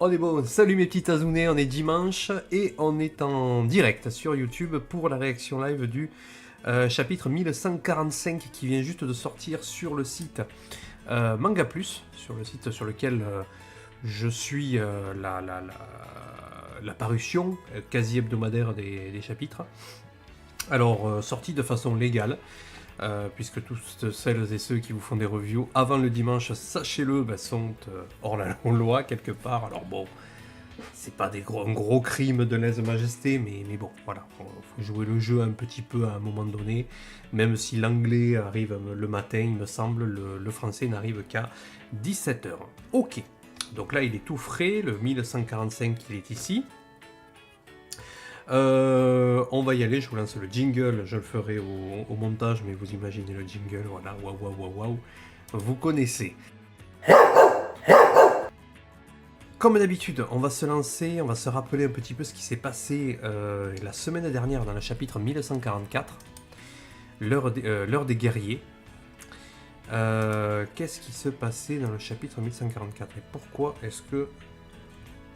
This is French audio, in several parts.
On est bon, salut mes petits Azounais, on est dimanche et on est en direct sur YouTube pour la réaction live du chapitre 1145 qui vient juste de sortir sur le site Manga Plus, sur le site sur lequel je suis la parution quasi hebdomadaire des chapitres. Alors, sorti de façon légale. Puisque toutes celles et ceux qui vous font des reviews avant le dimanche, sachez-le, sont hors la loi quelque part. Alors bon, c'est pas un gros crime de lèse-majesté, mais bon, voilà, faut jouer le jeu un petit peu à un moment donné. Même si l'anglais arrive le matin, il me semble, le français n'arrive qu'à 17h. Ok, donc là il est tout frais, le 1145 il est ici. On va y aller, je vous lance le jingle, je le ferai au montage, mais vous imaginez le jingle, voilà, waouh, vous connaissez. Comme d'habitude, on va se lancer, on va se rappeler un petit peu ce qui s'est passé la semaine dernière dans le chapitre 1144, l'heure des guerriers. Qu'est-ce qui se passait dans le chapitre 1144 et pourquoi est-ce que...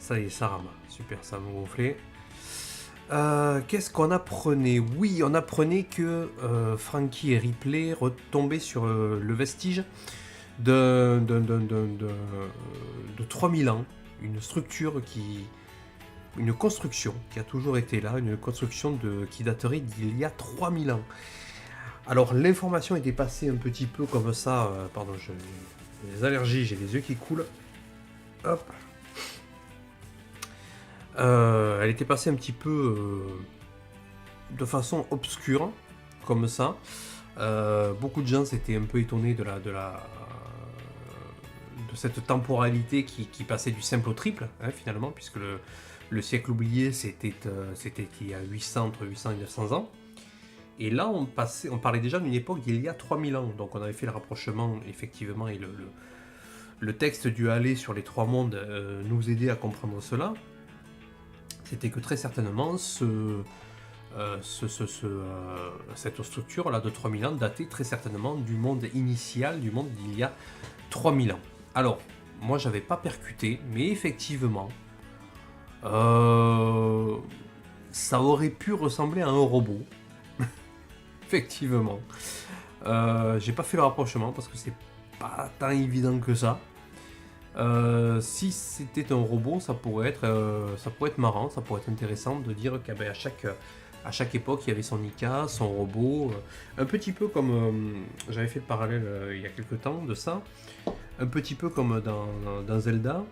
Ça y est, ça rame, super, ça m'a gonflé. Qu'est-ce qu'on apprenait? Oui, on apprenait que Franky et Ripley retombaient sur le vestige de 3000 ans, une construction qui a toujours été là, une construction qui daterait d'il y a 3000 ans. Alors l'information était passée un petit peu comme ça, pardon, j'ai des allergies, j'ai les yeux qui coulent, hop. Elle était passée un petit peu de façon obscure, comme ça. Beaucoup de gens s'étaient un peu étonnés de cette temporalité qui passait du simple au triple, hein, finalement, puisque le siècle oublié, c'était il y a 800, entre 800 et 900 ans. Et là, on parlait déjà d'une époque d'il y a 3000 ans. Donc on avait fait le rapprochement, effectivement, et le texte du aller sur les trois mondes nous aidait à comprendre cela. C'était que très certainement cette structure-là de 3000 ans datait très certainement du monde initial, du monde d'il y a 3000 ans. Alors, moi j'avais pas percuté, mais effectivement, ça aurait pu ressembler à un robot. Effectivement. J'ai pas fait le rapprochement parce que c'est pas tant évident que ça. Si c'était un robot, ça pourrait être marrant, ça pourrait être intéressant de dire qu'à chaque époque il y avait son Nika, son robot, un petit peu comme j'avais fait le parallèle il y a quelques temps de ça, un petit peu comme dans Zelda,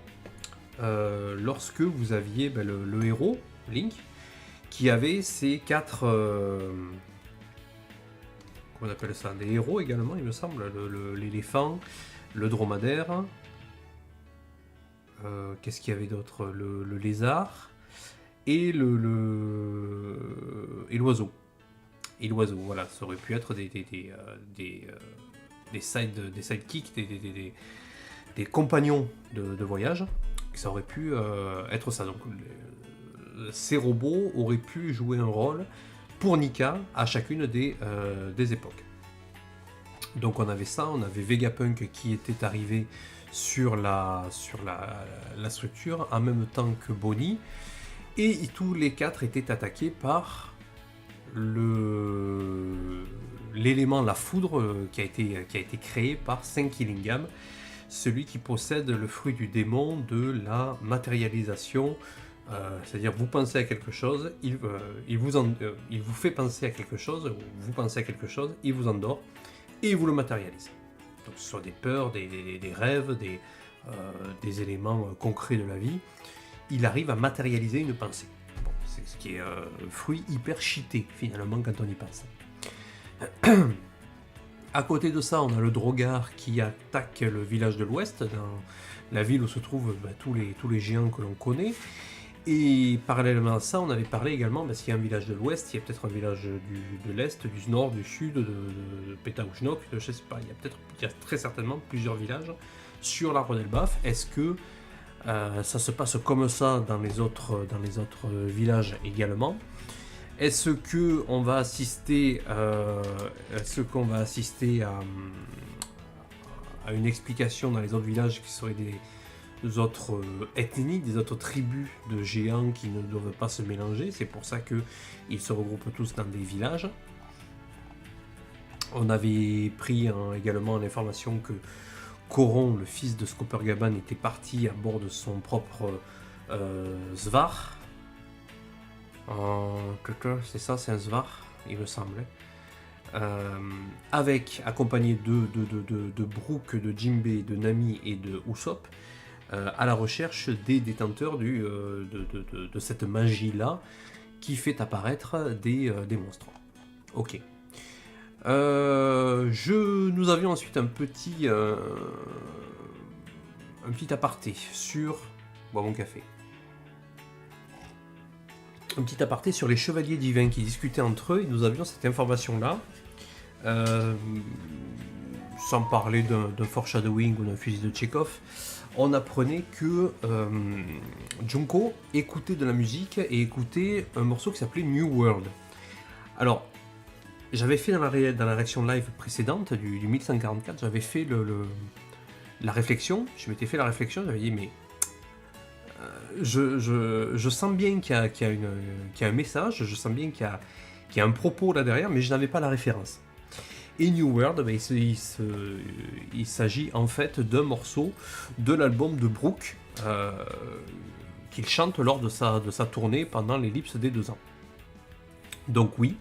lorsque vous aviez le héros, Link, qui avait ces quatre, comment on appelle ça, des héros également il me semble, l'éléphant, le dromadaire. Qu'est-ce qu'il y avait d'autre? Le lézard et l'oiseau. Et l'oiseau, voilà, ça aurait pu être des sidekicks, des compagnons de voyage. Ça aurait pu être ça. Donc, ces robots auraient pu jouer un rôle pour Nika à chacune des époques. Donc on avait ça, on avait Vegapunk qui était arrivé sur la structure en même temps que Bonnie, et tous les quatre étaient attaqués par l'élément la foudre qui a été créé par Senki-Lingam, celui qui possède le fruit du démon de la matérialisation. C'est-à-dire vous pensez à quelque chose, il vous fait penser à quelque chose, vous pensez à quelque chose, il vous endort et il vous le matérialise. Donc ce sont des peurs, des rêves, des éléments concrets de la vie. Il arrive à matérialiser une pensée. Bon, c'est ce qui est un fruit hyper cheaté finalement quand on y pense. À côté de ça, on a le Drogar qui attaque le village de l'Ouest, dans la ville où se trouvent tous les géants que l'on connaît. Et parallèlement à ça, on avait parlé également, s'il y a un village de l'Ouest, il y a peut-être un village de l'Est, du Nord, du Sud, de Pétaouchnok, je sais pas, il y a très certainement plusieurs villages sur l'arbre d'Elbaf. Est-ce que ça se passe comme ça dans les autres villages également? Est-ce qu'on va assister, à une explication dans les autres villages qui seraient autres ethnies, des autres tribus de géants qui ne doivent pas se mélanger. C'est pour ça qu'ils se regroupent tous dans des villages. On avait pris également l'information que Coron, le fils de Skopergaban, était parti à bord de son propre Svar. C'est ça, c'est un Svar, il me semblait. Accompagné de Brook, de Jinbei, de Nami et de Usopp, à la recherche des détenteurs de cette magie-là qui fait apparaître des monstres. Ok. Nous avions ensuite un petit aparté sur... Bois mon café. Un petit aparté sur les chevaliers divins qui discutaient entre eux, et nous avions cette information-là. Sans parler d'un foreshadowing ou d'un fusil de Tchekhov, on apprenait que Junko écoutait de la musique et écoutait un morceau qui s'appelait New World. Alors, j'avais fait dans la réaction live précédente du 1144, j'avais fait la réflexion, j'avais dit mais je sens bien qu'il y a un message, je sens bien qu'il y a un propos là derrière, mais je n'avais pas la référence. Et New World, il s'agit en fait d'un morceau de l'album de Brook qu'il chante lors de sa tournée pendant l'ellipse des 2 ans. Donc oui,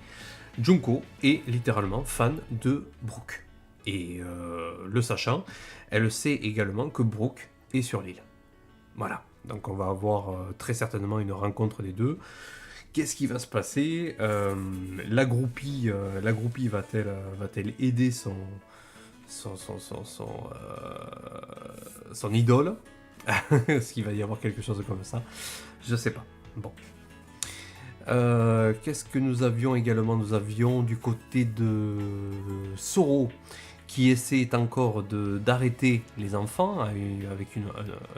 Junko est littéralement fan de Brook. Et le sachant, elle sait également que Brook est sur l'île. Voilà, donc on va avoir très certainement une rencontre des deux. Qu'est-ce qui va se passer? La groupie va-t-elle aider son idole? Est-ce qu'il va y avoir quelque chose comme ça? Je sais pas. Bon. Qu'est-ce que nous avions également? Nous avions du côté de Zoro qui essaie encore d'arrêter les enfants avec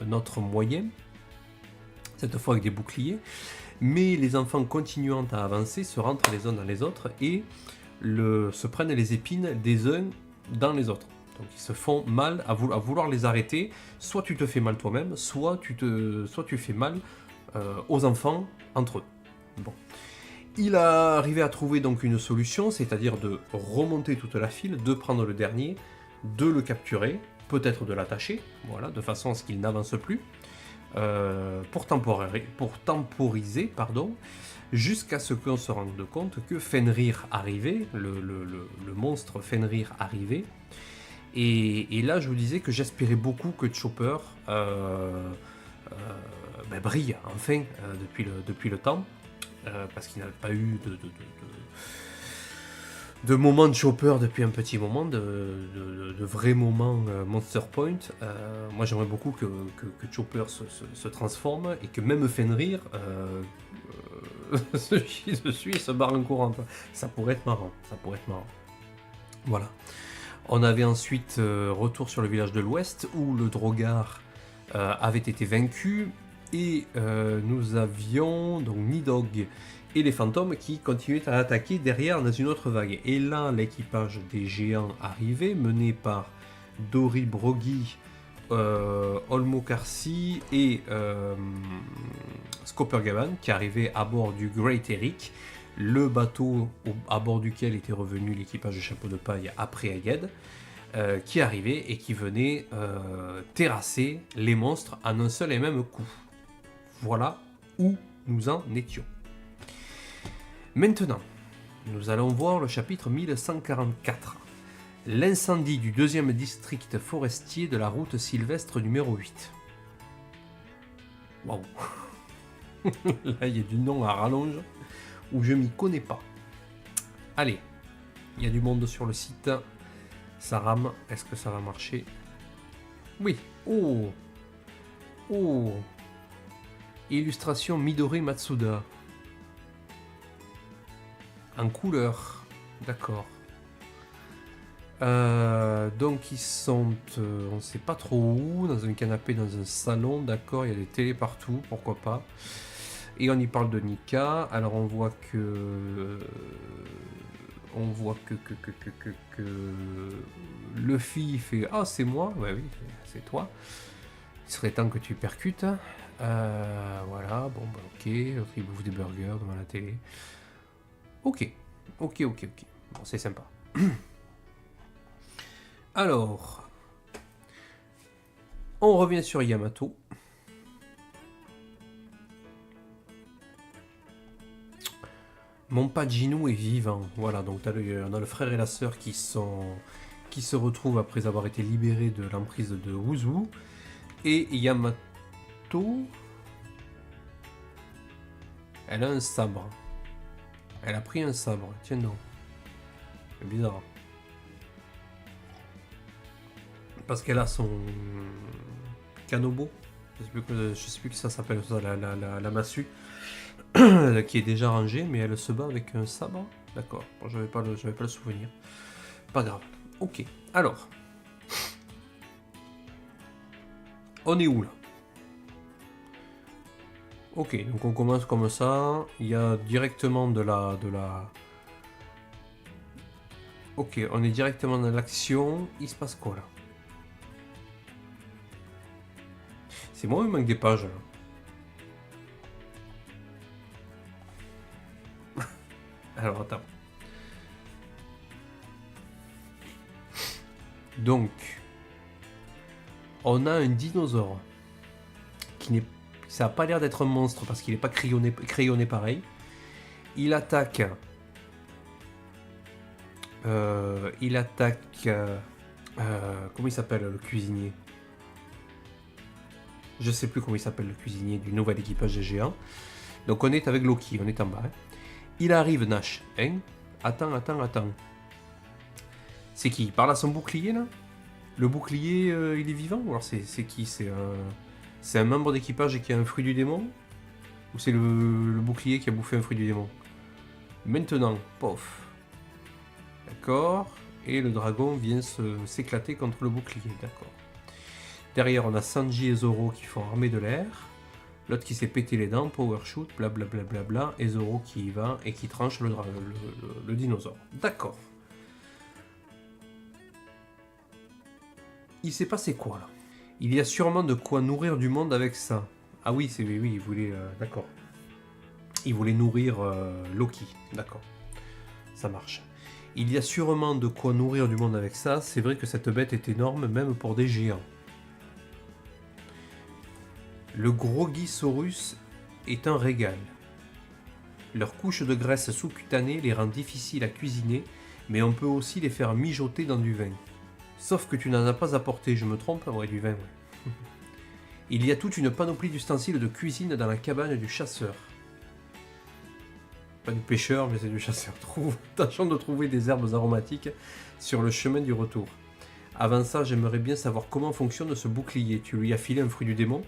un autre moyen, cette fois avec des boucliers. Mais les enfants continuant à avancer se rentrent les uns dans les autres et se prennent les épines des uns dans les autres. Donc ils se font mal à vouloir les arrêter. Soit tu te fais mal toi-même, soit tu fais mal aux enfants entre eux. Bon. Il a arrivé à trouver donc une solution, c'est-à-dire de remonter toute la file, de prendre le dernier, de le capturer, peut-être de l'attacher, voilà, de façon à ce qu'il n'avance plus. Pour temporiser, jusqu'à ce qu'on se rende compte que Fenrir arrivait, le monstre Fenrir arrivait, et là je vous disais que j'espérais beaucoup que Chopper brille enfin depuis le temps, parce qu'il n'avait pas eu de moments de Chopper depuis un petit moment, de vrais moments Monster Point. Moi j'aimerais beaucoup que Chopper se transforme et que même Fenrir se chie dessus et se barre en courant. Ça pourrait être marrant, Voilà. On avait ensuite retour sur le village de l'Ouest où le Drogar avait été vaincu et nous avions donc Nidhogg et les fantômes qui continuaient à attaquer derrière dans une autre vague. Et là, l'équipage des géants arrivait, mené par Dori Broggi, Olmo Karsi et Skopergaban, qui arrivaient à bord du Great Eric, le bateau à bord duquel était revenu l'équipage de Chapeau de Paille après Aged, qui arrivait et qui venait terrasser les monstres en un seul et même coup. Voilà où nous en étions. Maintenant, nous allons voir le chapitre 1144. L'incendie du 2e district forestier de la route sylvestre numéro 8. Waouh. Là, il y a du nom à rallonge où je m'y connais pas. Allez, il y a du monde sur le site. Ça rame. Est-ce que ça va marcher? Oui. Oh. Illustration Midori Matsuda. En couleur. D'accord. Donc ils sont, on ne sait pas trop où, dans un canapé, dans un salon, d'accord, il y a des télés partout, pourquoi pas. Et on y parle de Nika, alors on voit que Luffy fait « Ah, c'est moi !» Ouais, oui, c'est toi. serait temps que tu percutes. Voilà, bon bah ok, l'autre il bouffe des burgers devant la télé. Ok. Bon, c'est sympa. Alors, on revient sur Yamato. Mon Pagino est vivant. Voilà, donc on a le frère et la sœur qui se retrouvent après avoir été libérés de l'emprise de Wuzu. Et Yamato, elle a un sabre. Elle a pris un sabre. Tiens donc. C'est bizarre. Parce qu'elle a son Kanobo. Je sais plus que ça s'appelle ça, la massue. Qui est déjà rangée, mais elle se bat avec un sabre. D'accord. Bon, j'avais pas le souvenir. Pas grave. Ok. Alors. On est où là? Ok, donc on commence comme ça. Il y a directement de la... Ok, on est directement dans l'action. Il se passe quoi là? C'est moi ou il manque des pages là? Alors attends. Donc, on a un dinosaure qui n'est... Ça n'a pas l'air d'être un monstre parce qu'il n'est pas crayonné pareil. Il attaque... comment il s'appelle le cuisinier? Je sais plus comment il s'appelle le cuisinier du nouvel équipage des géants. Donc on est avec Loki, on est en bas. Hein. Il arrive Nash. Hein? Attends. C'est qui? Il parle à son bouclier là? Le bouclier, il est vivant? Ou alors c'est qui? C'est un membre d'équipage qui a un fruit du démon? Ou c'est le bouclier qui a bouffé un fruit du démon? Maintenant, pof. D'accord. Et le dragon vient s'éclater contre le bouclier. D'accord. Derrière, on a Sanji et Zoro qui font armée de l'air. L'autre qui s'est pété les dents, power shoot, blablabla. Et Zoro qui y va et qui tranche le dinosaure. D'accord. Il s'est passé quoi là? Il y a sûrement de quoi nourrir du monde avec ça. Ah oui, oui, il voulait... d'accord. Il voulait nourrir Loki. D'accord. Ça marche. Il y a sûrement de quoi nourrir du monde avec ça. C'est vrai que cette bête est énorme, même pour des géants. Le Grogisaurus est un régal. Leur couche de graisse sous-cutanée les rend difficiles à cuisiner, mais on peut aussi les faire mijoter dans du vin. Sauf que tu n'en as pas apporté, je me trompe? Ouais, du vin, ouais. Il y a toute une panoplie d'ustensiles de cuisine dans la cabane du chasseur. Pas du pêcheur, mais c'est du chasseur. Tâchons de trouver des herbes aromatiques sur le chemin du retour. Avant ça, j'aimerais bien savoir comment fonctionne ce bouclier. Tu lui as filé un fruit du démon?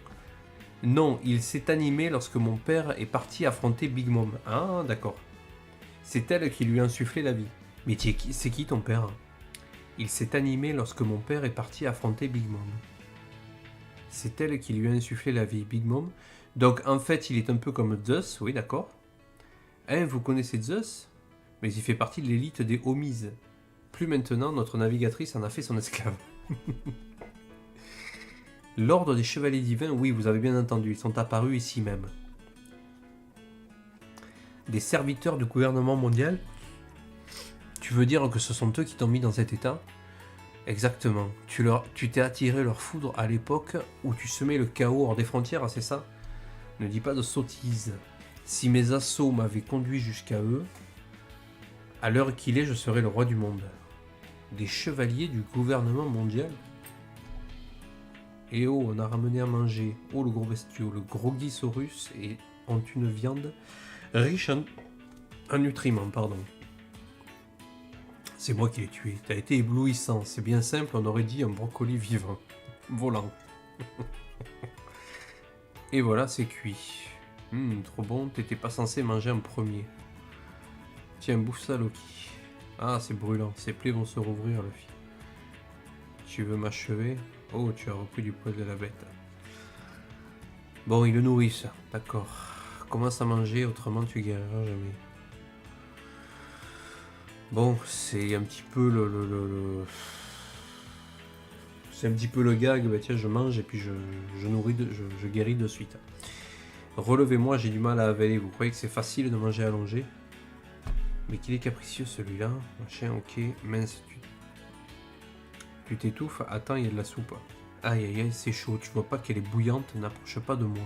Non, il s'est animé lorsque mon père est parti affronter Big Mom. Ah, d'accord. C'est elle qui lui a insufflé la vie. Mais c'est qui ton père? Il s'est animé lorsque mon père est parti affronter Big Mom. C'est elle qui lui a insufflé la vie, Big Mom. Donc en fait, il est un peu comme Zeus, oui, d'accord. Hein, vous connaissez Zeus? Mais il fait partie de l'élite des Homies. Plus maintenant, notre navigatrice en a fait son esclave. L'ordre des chevaliers divins, oui, vous avez bien entendu, ils sont apparus ici même. Des serviteurs du gouvernement mondial? Tu veux dire que ce sont eux qui t'ont mis dans cet état? Exactement. Tu t'es attiré leur foudre à l'époque où tu semais le chaos hors des frontières, c'est ça? Ne dis pas de sottises. Si mes assauts m'avaient conduit jusqu'à eux, à l'heure qu'il est, je serais le roi du monde. Des chevaliers du gouvernement mondial? Et oh, on a ramené à manger. Oh, le gros bestiau, le Grogisaurus ont une viande riche en nutriments, pardon. C'est moi qui l'ai tué. T'as été éblouissant. C'est bien simple, on aurait dit un brocoli vivant. Volant. Et voilà, c'est cuit. Trop bon, t'étais pas censé manger en premier. Tiens, bouffe ça, Loki. Ah, c'est brûlant. Ses plaies vont se rouvrir, Luffy. Tu veux m'achever? Oh, tu as repris du poil de la bête. Bon, ils le nourrissent. D'accord. Commence à manger, autrement tu guériras jamais. Bon, c'est un petit peu C'est un petit peu le gag, bah tiens, je mange et puis je nourris, je guéris de suite. Relevez-moi, j'ai du mal à avaler. Vous croyez que c'est facile de manger allongé? Mais qu'il est capricieux celui-là. Machin, ok. Mince, tu t'étouffes. Attends, il y a de la soupe. Aïe aïe aïe, c'est chaud. Tu vois pas qu'elle est bouillante? N'approche pas de moi.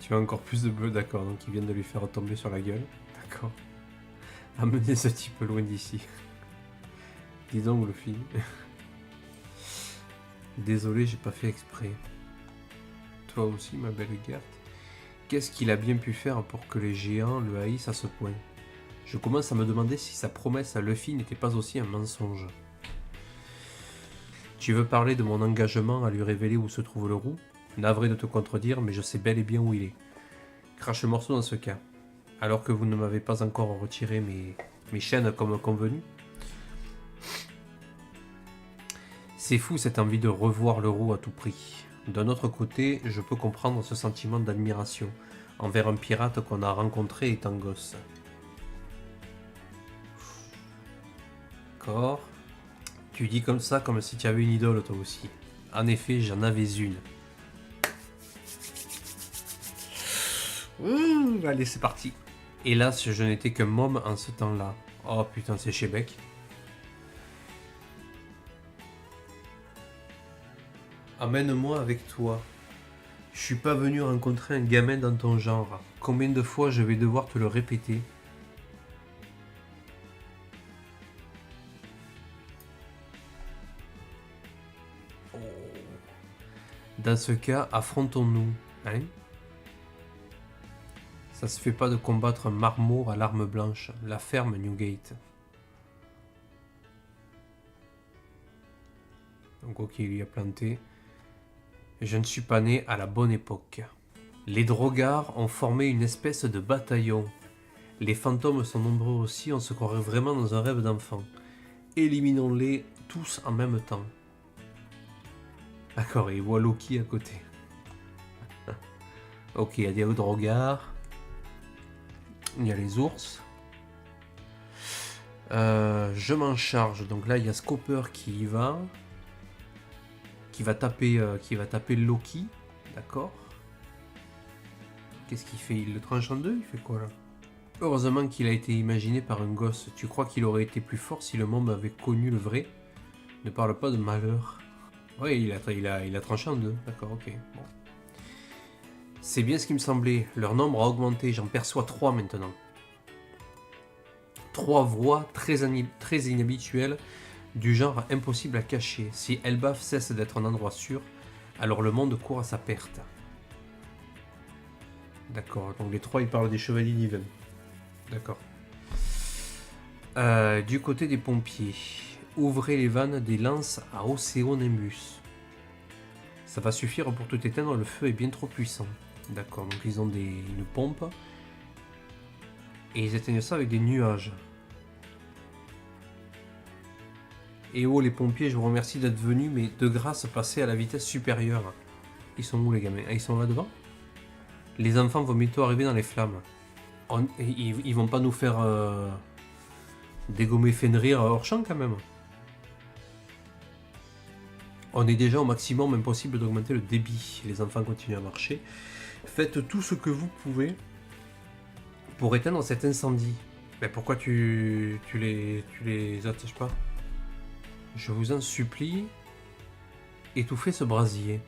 Tu as encore plus de bœufs, d'accord. Donc ils viennent de lui faire tomber sur la gueule. D'accord. Amenez ce type loin d'ici. Dis donc, Luffy. Désolé, j'ai pas fait exprès. Toi aussi, ma belle Gert. Qu'est-ce qu'il a bien pu faire pour que les géants le haïssent à ce point? Je commence à me demander si sa promesse à Luffy n'était pas aussi un mensonge. Tu veux parler de mon engagement à lui révéler où se trouve le roux? Navré de te contredire, mais je sais bel et bien où il est. Crache le morceau dans ce cas. Alors que vous ne m'avez pas encore retiré mes chaînes comme convenu. C'est fou cette envie de revoir le roux à tout prix. D'un autre côté, je peux comprendre ce sentiment d'admiration envers un pirate qu'on a rencontré étant gosse. D'accord. Tu dis comme ça comme si tu avais une idole toi aussi. En effet, j'en avais une. Allez, c'est parti. Hélas, je n'étais qu'un môme en ce temps-là. Oh putain, c'est Shebeck. Amène-moi avec toi. Je suis pas venu rencontrer un gamin dans ton genre. Combien de fois je vais devoir te le répéter? Oh. Dans ce cas, affrontons-nous, hein? Ça se fait pas de combattre un marmot à l'arme blanche. La ferme Newgate. Donc ok, il y a planté. Je ne suis pas né à la bonne époque. Les Drogards ont formé une espèce de bataillon. Les fantômes sont nombreux aussi, on se croirait vraiment dans un rêve d'enfant. Éliminons-les tous en même temps. D'accord, et il voit Loki à côté. Ok, il y a des Drogards. Il y a les ours. Je m'en charge. Donc là, il y a Scopper qui y va. Qui va taper Loki. D'accord. Qu'est-ce qu'il fait? Il le tranche en deux? Il fait quoi là? Heureusement qu'il a été imaginé par un gosse. Tu crois qu'il aurait été plus fort si le monde avait connu le vrai? Ne parle pas de malheur. Oui, il a tranché en deux. D'accord, ok. Bon. C'est bien ce qui me semblait. Leur nombre a augmenté. J'en perçois 3 maintenant. 3 voix très inhabituelles, du genre impossible à cacher. Si Elbaf cesse d'être un endroit sûr, alors le monde court à sa perte. D'accord, donc les 3 ils parlent des chevaliers d'Iven. D'accord. Du côté des pompiers, ouvrez les vannes des lances à Océonimbus. Ça va suffire pour tout éteindre, le feu est bien trop puissant. D'accord, donc ils ont une pompe. Et ils éteignent ça avec des nuages. Et oh les pompiers, je vous remercie d'être venus, mais de grâce, passez à la vitesse supérieure. Ils sont où les gamins? Ah, ils sont là devant? Les enfants vont bientôt arriver dans les flammes. Ils vont pas nous faire dégommer Fenrir hors champ quand même. On est déjà au maximum, impossible d'augmenter le débit. Les enfants continuent à marcher. Faites tout ce que vous pouvez pour éteindre cet incendie. Mais pourquoi tu les attaches pas? Je vous en supplie, étouffez ce brasier.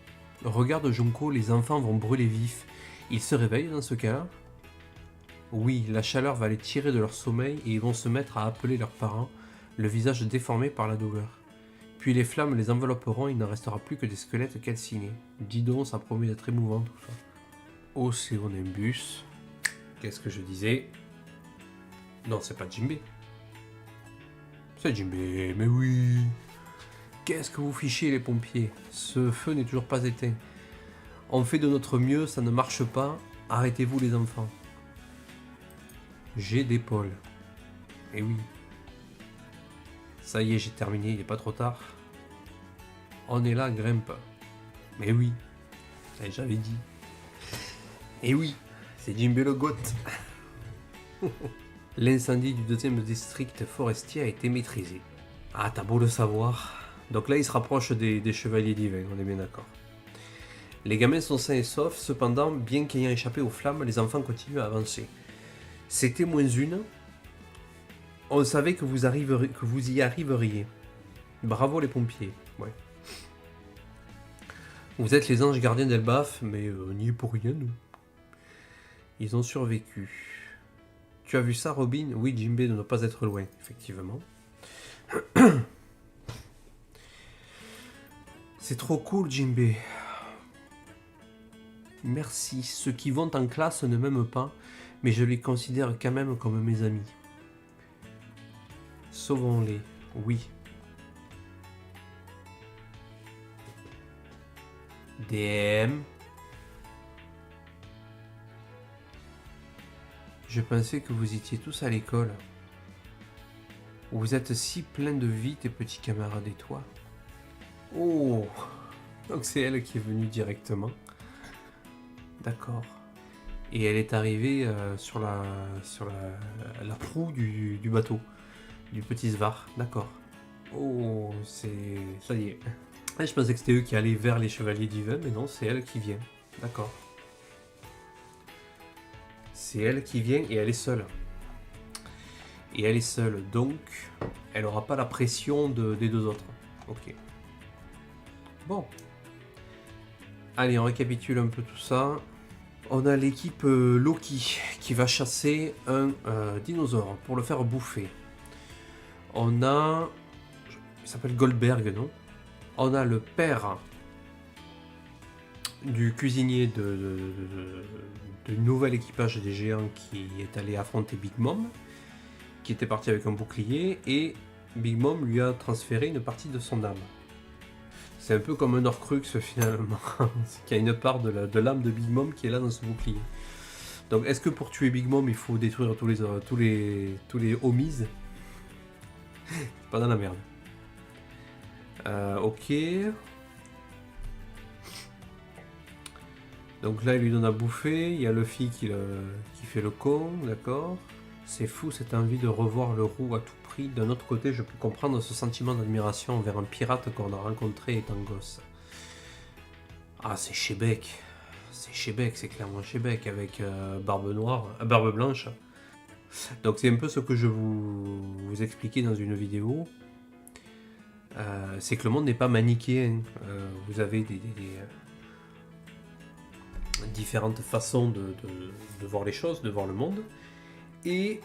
Regarde Junko, les enfants vont brûler vifs. Ils se réveillent dans ce cas-là? Oui, la chaleur va les tirer de leur sommeil et ils vont se mettre à appeler leurs parents, le visage déformé par la douleur. Puis les flammes les envelopperont et il n'en restera plus que des squelettes calcinés. Dis donc, ça promet d'être émouvant tout ça. Océonimbus. Qu'est-ce que je disais? Non, c'est pas Jimbei. C'est Jimbei, mais oui. Qu'est-ce que vous fichez les pompiers? Ce feu n'est toujours pas éteint. On fait de notre mieux, ça ne marche pas. Arrêtez-vous les enfants. J'ai d'épaule. Et oui. Ça y est, j'ai terminé, il n'est pas trop tard. On est là, grimpe. Mais oui. J'avais dit. Et oui, c'est Jimbei le goth. L'incendie du deuxième district forestier a été maîtrisé. Ah, t'as beau le savoir. Donc là, il se rapproche des chevaliers divins, on est bien d'accord. Les gamins sont sains et saufs, cependant, bien qu'ayant échappé aux flammes, les enfants continuent à avancer. C'était moins une. On savait que vous y arriveriez. Bravo les pompiers. Ouais. Vous êtes les anges gardiens d'Elbaf, mais on n'y est pour rien, nous. Ils ont survécu. Tu as vu ça, Robin? Oui, Jimbe ne doit pas être loin, effectivement. C'est trop cool, Jimbe. Merci. Ceux qui vont en classe ne m'aiment pas, mais je les considère quand même comme mes amis. Sauvons-les, oui. DM. Je pensais que vous étiez tous à l'école. Vous êtes si plein de vie, tes petits camarades et toi. Oh! Donc c'est elle qui est venue directement. D'accord. Et elle est arrivée sur la proue du bateau. Du petit Svar. D'accord. Oh, c'est... ça y est. Je pensais que c'était eux qui allaient vers les chevaliers divins, mais non, c'est elle qui vient. D'accord. C'est elle qui vient et elle est seule. Et elle est seule, donc elle n'aura pas la pression des deux autres. Ok. Bon. Allez, on récapitule un peu tout ça. On a l'équipe Loki qui va chasser un dinosaure pour le faire bouffer. On a... il s'appelle Goldberg, non? On a le père du cuisinier du nouvel équipage des géants qui est allé affronter Big Mom, qui était parti avec un bouclier, et Big Mom lui a transféré une partie de son âme. C'est un peu comme un Horcrux finalement, qu'il y a une part de l'âme de Big Mom qui est là dans ce bouclier. Donc est-ce que pour tuer Big Mom il faut détruire tous les homies? Pas dans la merde. Ok. Donc là il lui donne à bouffer, il y a Luffy qui fait le con, d'accord. C'est fou cette envie de revoir le roux à tout prix. D'un autre côté, je peux comprendre ce sentiment d'admiration envers un pirate qu'on a rencontré étant gosse. Ah, c'est Shebeck. C'est Shebeck, c'est clairement Shebeck avec barbe noire, barbe blanche. Donc c'est un peu ce que je vous expliquais dans une vidéo. C'est que le monde n'est pas manichéen. Vous avez différentes façons de voir les choses, de voir le monde. Et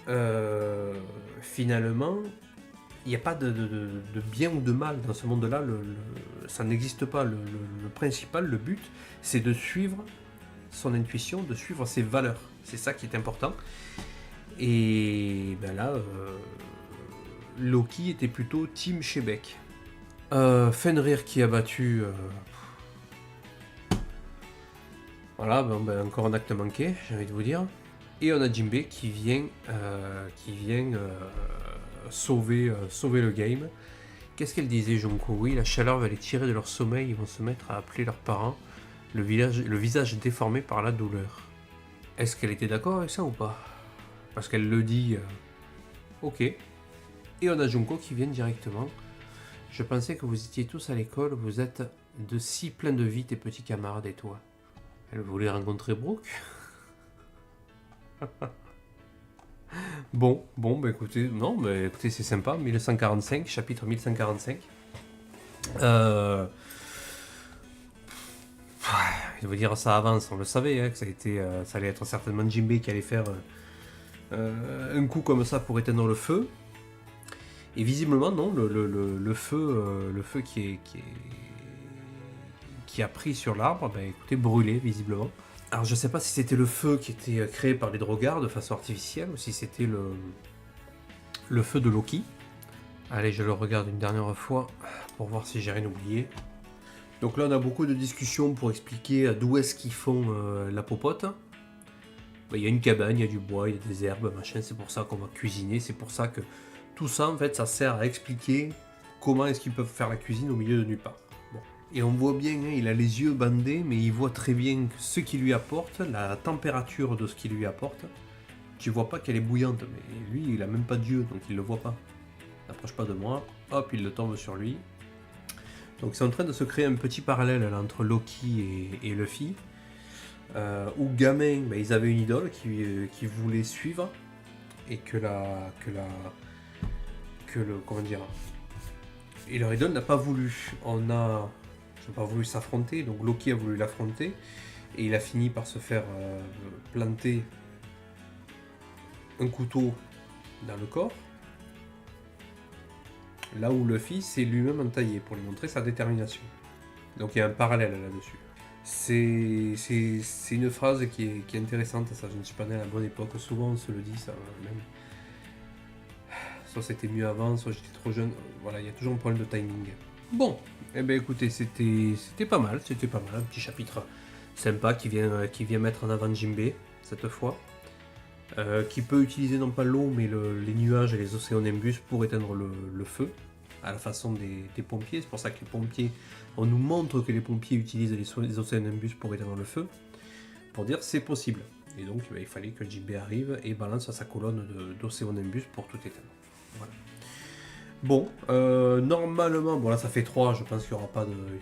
finalement, il n'y a pas de bien ou de mal dans ce monde-là. Ça n'existe pas. Le principal, le but, c'est de suivre son intuition, de suivre ses valeurs. C'est ça qui est important. Et ben là, Loki était plutôt Team Shebeck. Fenrir qui a battu... voilà, ben, encore un acte manqué, j'ai envie de vous dire. Et on a Jimbe qui vient sauver le game. Qu'est-ce qu'elle disait, Jonko? Oui, la chaleur va les tirer de leur sommeil, ils vont se mettre à appeler leurs parents, le visage déformé par la douleur. Est-ce qu'elle était d'accord avec ça ou pas? Parce qu'elle le dit. Ok. Et on a Jonko qui vient directement. Je pensais que vous étiez tous à l'école, vous êtes de si plein de vie, tes petits camarades et toi. Elle voulait rencontrer Brooke. Bon, bah écoutez, non, mais écoutez, c'est sympa, 1145, chapitre 1145. Je veux dire, ça avance, on le savait, hein, que ça allait être certainement Jimbe qui allait faire un coup comme ça pour éteindre le feu. Et visiblement, non, le feu qui a pris sur l'arbre, bah écoutez, brûlé visiblement. Alors je sais pas si c'était le feu qui était créé par les drogards de façon artificielle ou si c'était le feu de Loki. Allez, je le regarde une dernière fois pour voir si j'ai rien oublié. Donc là on a beaucoup de discussions pour expliquer d'où est-ce qu'ils font la popote. Il y a une cabane, il y a du bois, il y a des herbes, machin, c'est pour ça qu'on va cuisiner, c'est pour ça que tout ça en fait ça sert à expliquer comment est-ce qu'ils peuvent faire la cuisine au milieu de nulle part. Et on voit bien, hein, il a les yeux bandés, mais il voit très bien ce qu'il lui apporte, la température de ce qu'il lui apporte. tu vois pas qu'elle est bouillante, mais lui, il a même pas d'yeux, donc il le voit pas. N'approche pas de moi, hop, il le tombe sur lui. Donc c'est en train de se créer un petit parallèle là, entre Loki et Luffy, où gamin, ben, ils avaient une idole qui voulait suivre, et que comment dire, et leur idole n'a pas voulu. Ils n'ont pas voulu s'affronter, donc Loki a voulu l'affronter, et il a fini par se faire planter un couteau dans le corps. Là où Luffy s'est lui-même entaillé pour lui montrer sa détermination. Donc il y a un parallèle là-dessus. C'est une phrase qui est intéressante, ça. Je ne suis pas né à la bonne époque. Souvent on se le dit, ça même. Soit c'était mieux avant, soit j'étais trop jeune. Voilà, il y a toujours un problème de timing. Bon, eh bien écoutez, c'était pas mal, un petit chapitre sympa qui vient mettre en avant Jinbei cette fois. Qui peut utiliser non pas l'eau mais les nuages et les océans nimbus pour éteindre le feu à la façon des pompiers. C'est pour ça que les pompiers, on nous montre que les pompiers utilisent les océans nimbus pour éteindre le feu, pour dire c'est possible. Et donc il fallait que Jinbei arrive et balance sa colonne d'océans nimbus pour tout éteindre. Voilà. Bon, normalement, bon là ça fait 3, je pense qu'il y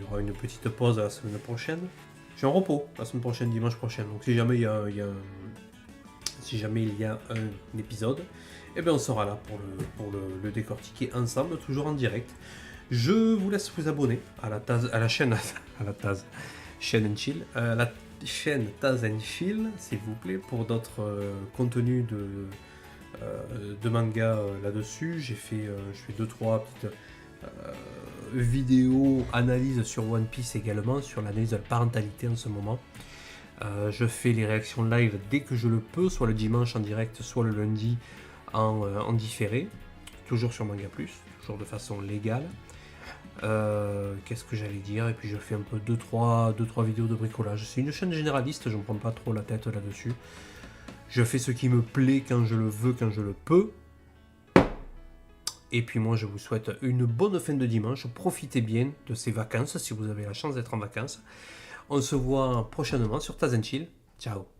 aura une petite pause la semaine prochaine. Je suis en repos la semaine prochaine, dimanche prochain, donc si jamais il y a un épisode, eh bien on sera là pour le décortiquer ensemble, toujours en direct. Je vous laisse vous abonner à la chaîne Taz and Chill, s'il vous plaît, pour d'autres contenus de manga là-dessus. Je fais 2-3 petites vidéos, analyses sur One Piece également, sur l'analyse de la parentalité en ce moment. Je fais les réactions live dès que je le peux, soit le dimanche en direct, soit le lundi en différé, toujours sur Manga Plus, toujours de façon légale. Qu'est-ce que j'allais dire? Et puis je fais un peu 2-3 vidéos de bricolage. C'est une chaîne généraliste, je ne me prends pas trop la tête là-dessus. Je fais ce qui me plaît quand je le veux, quand je le peux. Et puis moi je vous souhaite une bonne fin de dimanche, profitez bien de ces vacances si vous avez la chance d'être en vacances. On se voit prochainement sur Taz and Chill. Ciao.